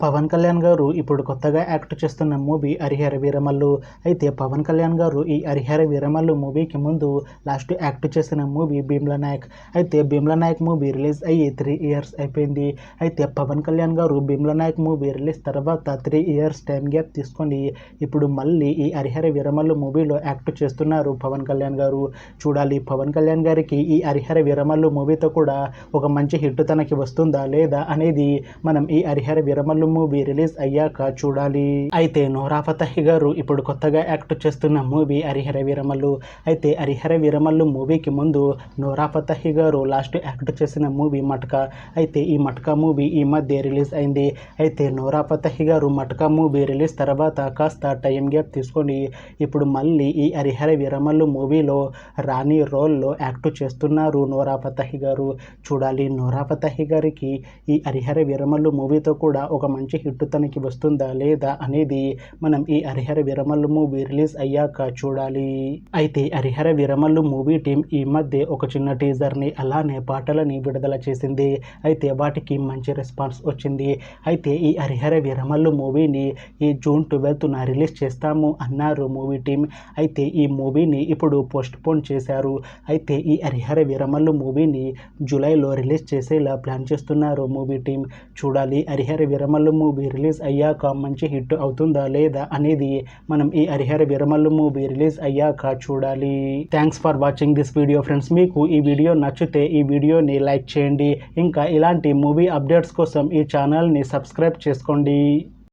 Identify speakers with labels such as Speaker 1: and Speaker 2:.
Speaker 1: పవన్ కళ్యాణ్ గారు ఇప్పుడు కొత్తగా యాక్ట్ చేస్తున్న మూవీ హరిహర వీరమల్లు. అయితే పవన్ కళ్యాణ్ గారు ఈ హరిహర వీరమల్లు మూవీకి ముందు లాస్ట్ యాక్ట్ చేసిన మూవీ భీమ్లా నాయక్. అయితే భీమ్లా నాయక్ మూవీ రిలీజ్ అయ్యి 3 ఇయర్స్ అయిపోయింది. అయితే పవన్ కళ్యాణ్ గారు భీమ్లా నాయక్ మూవీ రిలీజ్ తర్వాత 3 ఇయర్స్ టైం గ్యాప్ తీసుకొని ఇప్పుడు మళ్ళీ ఈ హరిహర వీరమల్లు మూవీలో యాక్ట్ చేస్తున్నారు పవన్ కళ్యాణ్ గారు. చూడాలి పవన్ కళ్యాణ్ గారికి ఈ హరిహర వీరమల్లు మూవీతో కూడా ఒక మంచి హిట్ తనకి వస్తుందా లేదా అనేది మనం ఈ హరిహర వీరమల్లు మూవీ రిలీజ్ అయ్యాక చూడాలి. అయితే నోరా ఫతేహి గారు ఇప్పుడు కొత్తగా యాక్ట్ చేస్తున్న మూవీ హరిహర వీరమల్లు. అయితే హరిహర వీరమల్లు మూవీకి ముందు నోరా ఫతేహి గారు లాస్ట్ యాక్ట్ చేసిన మూవీ మటకా. అయితే ఈ మటకా మూవీ ఈ మధ్య రిలీజ్ అయింది. అయితే నోరా ఫతేహి గారు మటకా మూవీ రిలీజ్ తర్వాత కాస్త టైం గ్యాప్ తీసుకొని ఇప్పుడు మళ్ళీ ఈ హరిహర వీరమల్లు మూవీలో రాణి రోల్లో యాక్ట్ చేస్తున్నారు నోరా ఫతేహి గారు. చూడాలి నోరా ఫతేహి గారికి ఈ హరిహర వీరమల్లు మూవీతో కూడా ఒక మంచి హిట్ తనకి వస్తుందా లేదా అనేది మనం ఈ హరిహర వీరమల్లు మూవీ రిలీజ్ అయ్యాక చూడాలి. అయితే హరిహర వీరమల్లు మూవీ టీం ఈ మధ్య ఒక చిన్న టీజర్ని అలానే పాటలని విడుదల చేసింది. అయితే వాటికి మంచి రెస్పాన్స్ వచ్చింది. అయితే ఈ హరిహర వీరమల్లు మూవీని ఈ జూన్ 12న రిలీజ్ చేస్తాము అన్నారు మూవీ టీం. అయితే ఈ మూవీని ఇప్పుడు పోస్ట్ పోన్ చేశారు. అయితే ఈ హరిహర వీరమల్లు మూవీని జూలైలో రిలీజ్ చేసేలా ప్లాన్ చేస్తున్నారు మూవీ టీం. చూడాలి హరిహర వీరమల్లు మూవీ రిలీజ్ అయ్యాక మంచి హిట్ అవుతుందా లేదా అనేది మనం ఈ హరిహర వీరమల్లు మూవీ రిలీజ్ అయ్యాక చూడాలి. Thanks for watching this video friends. మీకు ఈ వీడియో నచ్చితే ఈ వీడియోని లైక్ చేయండి. ఇంకా ఇలాంటి మూవీ అప్డేట్స్ కోసం ఈ ఛానల్ని సబ్స్క్రైబ్ చేసుకోండి.